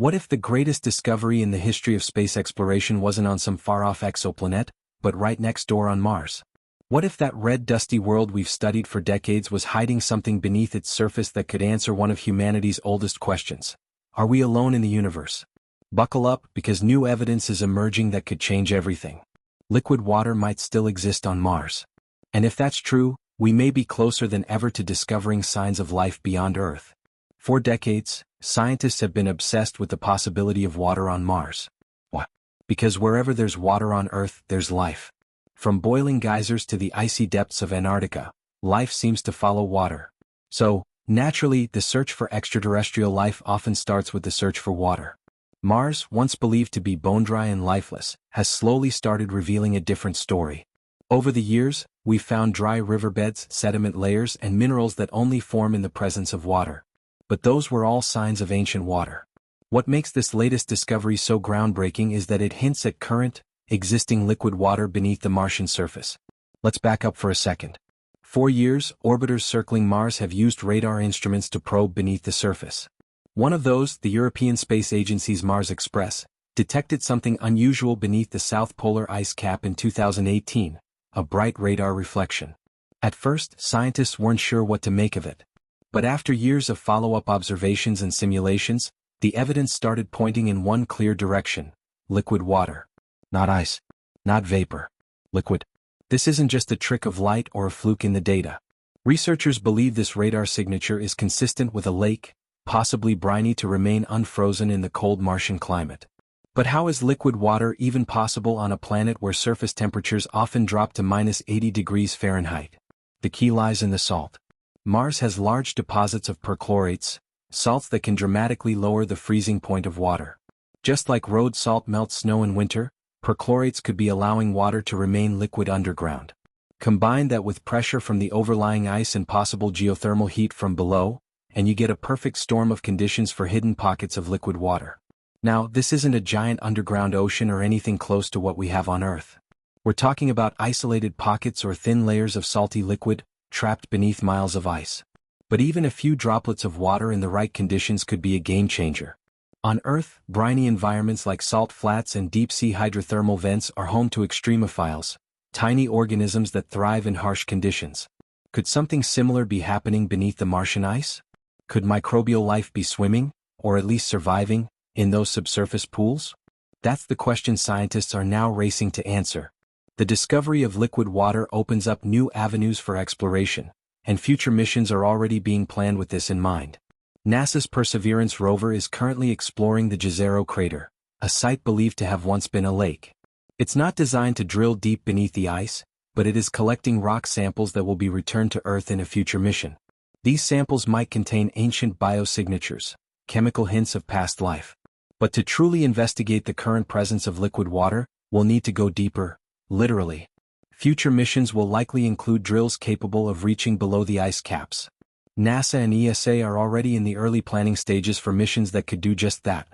What if the greatest discovery in the history of space exploration wasn't on some far-off exoplanet, but right next door on Mars? What if that red dusty world we've studied for decades was hiding something beneath its surface that could answer one of humanity's oldest questions? Are we alone in the universe? Buckle up, because new evidence is emerging that could change everything. Liquid water might still exist on Mars. And if that's true, we may be closer than ever to discovering signs of life beyond Earth. For decades, scientists have been obsessed with the possibility of water on Mars. Why? Because wherever there's water on Earth, there's life. From boiling geysers to the icy depths of Antarctica, life seems to follow water. So, naturally, the search for extraterrestrial life often starts with the search for water. Mars, once believed to be bone-dry and lifeless, has slowly started revealing a different story. Over the years, we've found dry riverbeds, sediment layers, and minerals that only form in the presence of water. But those were all signs of ancient water. What makes this latest discovery so groundbreaking is that it hints at current, existing liquid water beneath the Martian surface. Let's back up for a second. For years, orbiters circling Mars have used radar instruments to probe beneath the surface. One of those, the European Space Agency's Mars Express, detected something unusual beneath the South Polar ice cap in 2018, a bright radar reflection. At first, scientists weren't sure what to make of it. But after years of follow-up observations and simulations, the evidence started pointing in one clear direction: liquid water. Not ice. Not vapor. Liquid. This isn't just a trick of light or a fluke in the data. Researchers believe this radar signature is consistent with a lake, possibly briny to remain unfrozen in the cold Martian climate. But how is liquid water even possible on a planet where surface temperatures often drop to -80 degrees Fahrenheit? The key lies in the salt. Mars has large deposits of perchlorates, salts that can dramatically lower the freezing point of water. Just like road salt melts snow in winter, perchlorates could be allowing water to remain liquid underground. Combine that with pressure from the overlying ice and possible geothermal heat from below, and you get a perfect storm of conditions for hidden pockets of liquid water. Now, this isn't a giant underground ocean or anything close to what we have on Earth. We're talking about isolated pockets or thin layers of salty liquid, trapped beneath miles of ice. But even a few droplets of water in the right conditions could be a game-changer. On Earth, briny environments like salt flats and deep-sea hydrothermal vents are home to extremophiles, tiny organisms that thrive in harsh conditions. Could something similar be happening beneath the Martian ice? Could microbial life be swimming, or at least surviving, in those subsurface pools? That's the question scientists are now racing to answer. The discovery of liquid water opens up new avenues for exploration, and future missions are already being planned with this in mind. NASA's Perseverance rover is currently exploring the Jezero crater, a site believed to have once been a lake. It's not designed to drill deep beneath the ice, but it is collecting rock samples that will be returned to Earth in a future mission. These samples might contain ancient biosignatures, chemical hints of past life. But to truly investigate the current presence of liquid water, we'll need to go deeper, literally. Future missions will likely include drills capable of reaching below the ice caps. NASA and ESA are already in the early planning stages for missions that could do just that.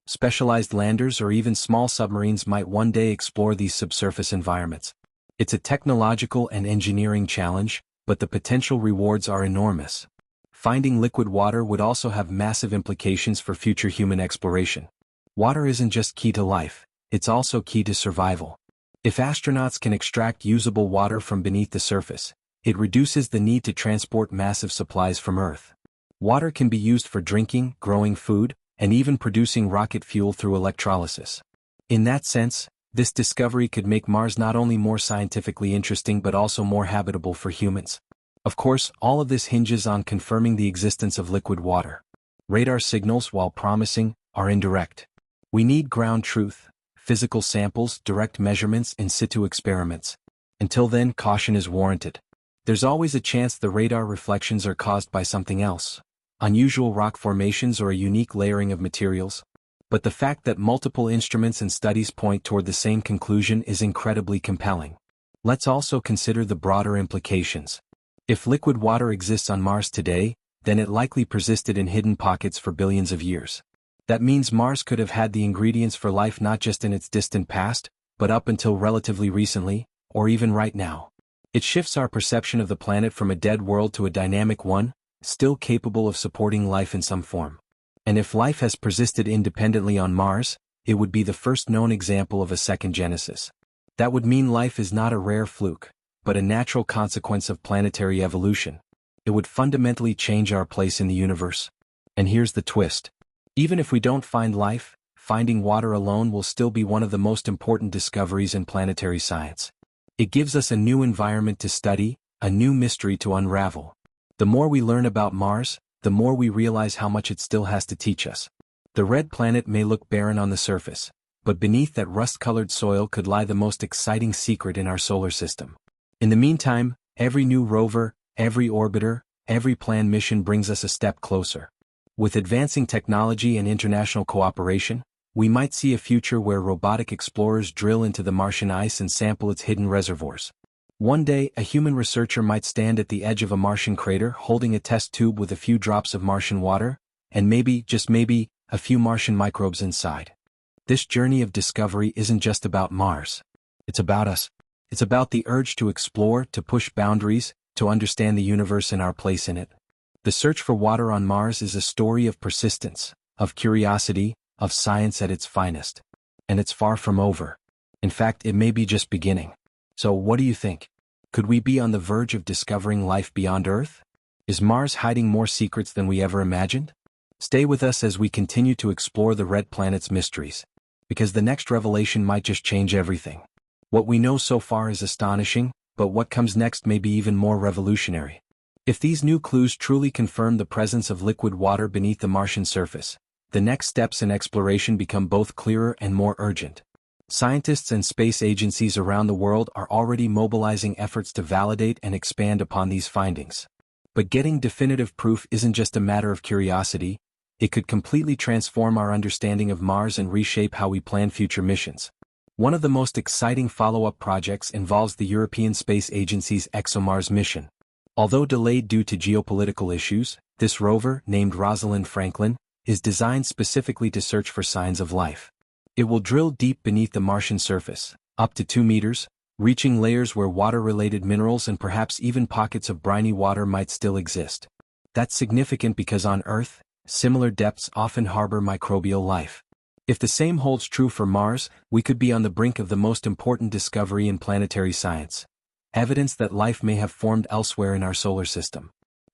Specialized landers or even small submarines might one day explore these subsurface environments. It's a technological and engineering challenge, but the potential rewards are enormous. Finding liquid water would also have massive implications for future human exploration. Water isn't just key to life, it's also key to survival. If astronauts can extract usable water from beneath the surface, it reduces the need to transport massive supplies from Earth. Water can be used for drinking, growing food, and even producing rocket fuel through electrolysis. In that sense, this discovery could make Mars not only more scientifically interesting but also more habitable for humans. Of course, all of this hinges on confirming the existence of liquid water. Radar signals, while promising, are indirect. We need ground truth, physical samples, direct measurements, in situ experiments. Until then, caution is warranted. There's always a chance the radar reflections are caused by something else, unusual rock formations or a unique layering of materials. But the fact that multiple instruments and studies point toward the same conclusion is incredibly compelling. Let's also consider the broader implications. If liquid water exists on Mars today, then it likely persisted in hidden pockets for billions of years. That means Mars could have had the ingredients for life not just in its distant past, but up until relatively recently, or even right now. It shifts our perception of the planet from a dead world to a dynamic one, still capable of supporting life in some form. And if life has persisted independently on Mars, it would be the first known example of a second genesis. That would mean life is not a rare fluke, but a natural consequence of planetary evolution. It would fundamentally change our place in the universe. And here's the twist. Even if we don't find life, finding water alone will still be one of the most important discoveries in planetary science. It gives us a new environment to study, a new mystery to unravel. The more we learn about Mars, the more we realize how much it still has to teach us. The red planet may look barren on the surface, but beneath that rust-colored soil could lie the most exciting secret in our solar system. In the meantime, every new rover, every orbiter, every planned mission brings us a step closer. With advancing technology and international cooperation, we might see a future where robotic explorers drill into the Martian ice and sample its hidden reservoirs. One day, a human researcher might stand at the edge of a Martian crater holding a test tube with a few drops of Martian water, and maybe, just maybe, a few Martian microbes inside. This journey of discovery isn't just about Mars. It's about us. It's about the urge to explore, to push boundaries, to understand the universe and our place in it. The search for water on Mars is a story of persistence, of curiosity, of science at its finest. And it's far from over. In fact, it may be just beginning. So what do you think? Could we be on the verge of discovering life beyond Earth? Is Mars hiding more secrets than we ever imagined? Stay with us as we continue to explore the red planet's mysteries. Because the next revelation might just change everything. What we know so far is astonishing, but what comes next may be even more revolutionary. If these new clues truly confirm the presence of liquid water beneath the Martian surface, the next steps in exploration become both clearer and more urgent. Scientists and space agencies around the world are already mobilizing efforts to validate and expand upon these findings. But getting definitive proof isn't just a matter of curiosity, it could completely transform our understanding of Mars and reshape how we plan future missions. One of the most exciting follow-up projects involves the European Space Agency's ExoMars mission. Although delayed due to geopolitical issues, this rover, named Rosalind Franklin, is designed specifically to search for signs of life. It will drill deep beneath the Martian surface, up to 2 meters, reaching layers where water-related minerals and perhaps even pockets of briny water might still exist. That's significant because on Earth, similar depths often harbor microbial life. If the same holds true for Mars, we could be on the brink of the most important discovery in planetary science. Evidence that life may have formed elsewhere in our solar system.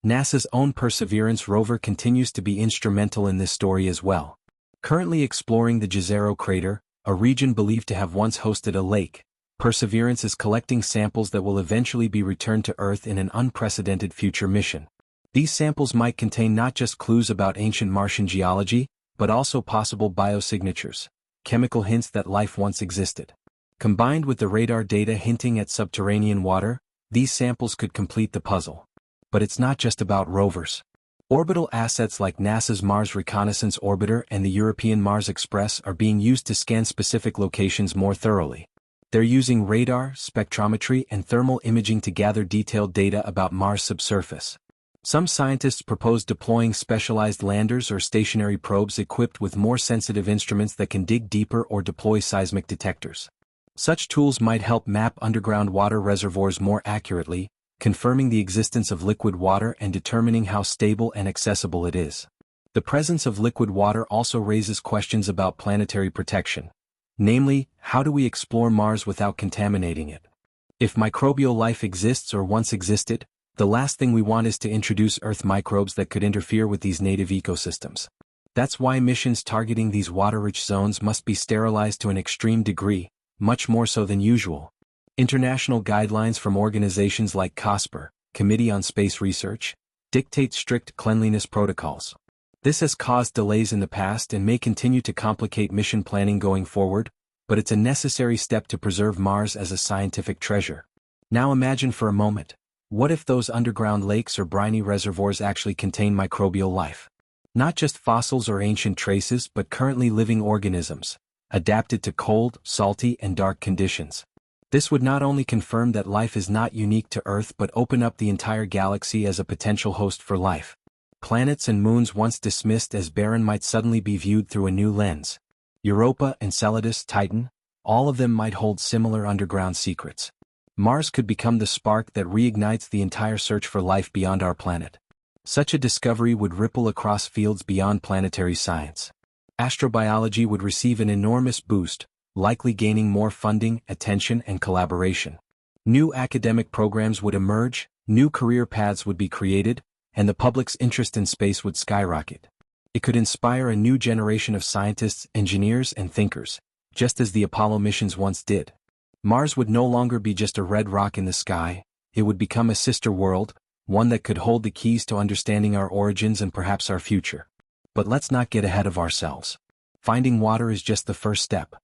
NASA's own Perseverance rover continues to be instrumental in this story as well. Currently exploring the Jezero crater, a region believed to have once hosted a lake, Perseverance is collecting samples that will eventually be returned to Earth in an unprecedented future mission. These samples might contain not just clues about ancient Martian geology, but also possible biosignatures, chemical hints that life once existed. Combined with the radar data hinting at subterranean water, these samples could complete the puzzle. But it's not just about rovers. Orbital assets like NASA's Mars Reconnaissance Orbiter and the European Mars Express are being used to scan specific locations more thoroughly. They're using radar, spectrometry, and thermal imaging to gather detailed data about Mars' subsurface. Some scientists propose deploying specialized landers or stationary probes equipped with more sensitive instruments that can dig deeper or deploy seismic detectors. Such tools might help map underground water reservoirs more accurately, confirming the existence of liquid water and determining how stable and accessible it is. The presence of liquid water also raises questions about planetary protection. Namely, how do we explore Mars without contaminating it? If microbial life exists or once existed, the last thing we want is to introduce Earth microbes that could interfere with these native ecosystems. That's why missions targeting these water-rich zones must be sterilized to an extreme degree, much more so than usual. International guidelines from organizations like COSPER, Committee on Space Research, dictate strict cleanliness protocols. This has caused delays in the past and may continue to complicate mission planning going forward, but it's a necessary step to preserve Mars as a scientific treasure. Now imagine for a moment, what if those underground lakes or briny reservoirs actually contain microbial life? Not just fossils or ancient traces, but currently living organisms, adapted to cold, salty, and dark conditions. This would not only confirm that life is not unique to Earth but open up the entire galaxy as a potential host for life. Planets and moons once dismissed as barren might suddenly be viewed through a new lens. Europa, Enceladus, Titan, all of them might hold similar underground secrets. Mars could become the spark that reignites the entire search for life beyond our planet. Such a discovery would ripple across fields beyond planetary science. Astrobiology would receive an enormous boost, likely gaining more funding, attention, and collaboration. New academic programs would emerge, new career paths would be created, and the public's interest in space would skyrocket. It could inspire a new generation of scientists, engineers, and thinkers, just as the Apollo missions once did. Mars would no longer be just a red rock in the sky, it would become a sister world, one that could hold the keys to understanding our origins and perhaps our future. But let's not get ahead of ourselves. Finding water is just the first step.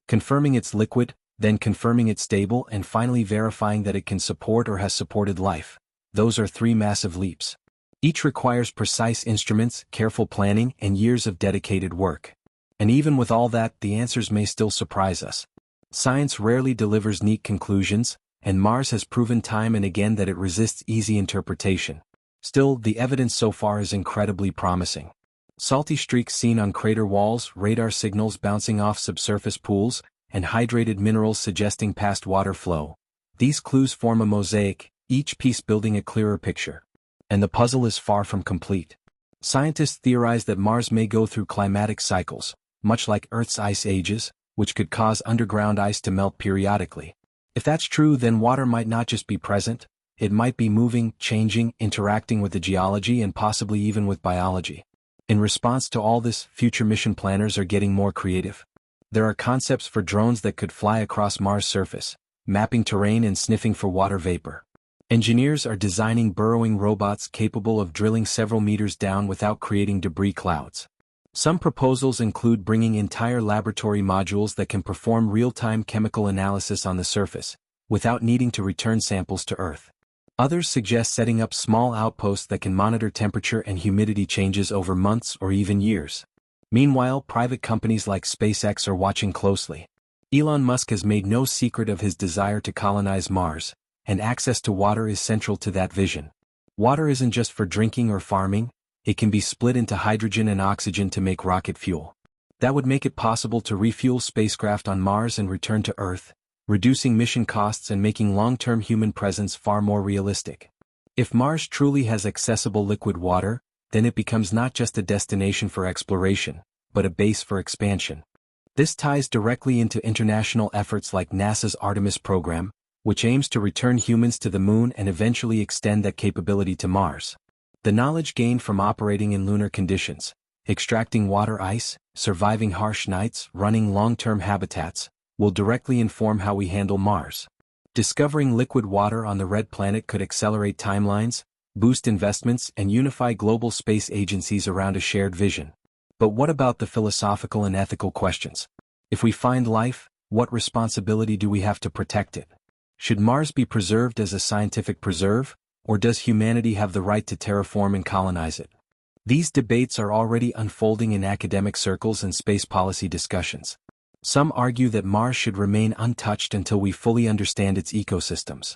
Confirming it's liquid, then confirming it's stable, and finally verifying that it can support or has supported life. Those are 3 massive leaps. Each requires precise instruments, careful planning, and years of dedicated work. And even with all that, the answers may still surprise us. Science rarely delivers neat conclusions, and Mars has proven time and again that it resists easy interpretation. Still, the evidence so far is incredibly promising. Salty streaks seen on crater walls, radar signals bouncing off subsurface pools, and hydrated minerals suggesting past water flow. These clues form a mosaic, each piece building a clearer picture. And the puzzle is far from complete. Scientists theorize that Mars may go through climatic cycles, much like Earth's ice ages, which could cause underground ice to melt periodically. If that's true, then water might not just be present, it might be moving, changing, interacting with the geology and possibly even with biology. In response to all this, future mission planners are getting more creative. There are concepts for drones that could fly across Mars' surface, mapping terrain and sniffing for water vapor. Engineers are designing burrowing robots capable of drilling several meters down without creating debris clouds. Some proposals include bringing entire laboratory modules that can perform real-time chemical analysis on the surface, without needing to return samples to Earth. Others suggest setting up small outposts that can monitor temperature and humidity changes over months or even years. Meanwhile, private companies like SpaceX are watching closely. Elon Musk has made no secret of his desire to colonize Mars, and access to water is central to that vision. Water isn't just for drinking or farming, it can be split into hydrogen and oxygen to make rocket fuel. That would make it possible to refuel spacecraft on Mars and return to Earth, reducing mission costs and making long-term human presence far more realistic. If Mars truly has accessible liquid water, then it becomes not just a destination for exploration, but a base for expansion. This ties directly into international efforts like NASA's Artemis program, which aims to return humans to the Moon and eventually extend that capability to Mars. The knowledge gained from operating in lunar conditions, extracting water ice, surviving harsh nights, running long-term habitats, will directly inform how we handle Mars. Discovering liquid water on the red planet could accelerate timelines, boost investments, and unify global space agencies around a shared vision. But what about the philosophical and ethical questions? If we find life, what responsibility do we have to protect it? Should Mars be preserved as a scientific preserve, or does humanity have the right to terraform and colonize it? These debates are already unfolding in academic circles and space policy discussions. Some argue that Mars should remain untouched until we fully understand its ecosystems.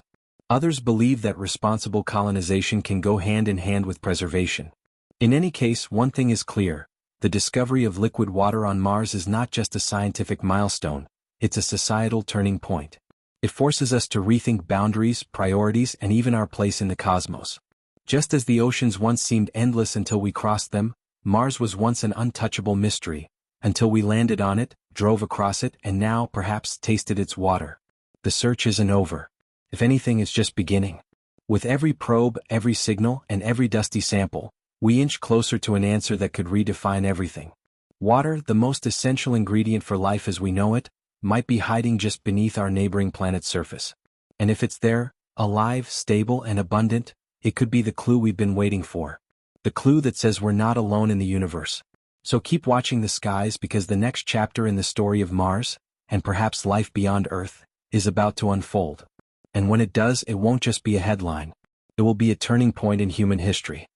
Others believe that responsible colonization can go hand in hand with preservation. In any case, one thing is clear: the discovery of liquid water on Mars is not just a scientific milestone, it's a societal turning point. It forces us to rethink boundaries, priorities, and even our place in the cosmos. Just as the oceans once seemed endless until we crossed them, Mars was once an untouchable mystery, until we landed on it, drove across it, and now, perhaps, tasted its water. The search isn't over. If anything, it's just beginning. With every probe, every signal, and every dusty sample, we inch closer to an answer that could redefine everything. Water, the most essential ingredient for life as we know it, might be hiding just beneath our neighboring planet's surface. And if it's there, alive, stable, and abundant, it could be the clue we've been waiting for. The clue that says we're not alone in the universe. So keep watching the skies, because the next chapter in the story of Mars, and perhaps life beyond Earth, is about to unfold. And when it does, it won't just be a headline. It will be a turning point in human history.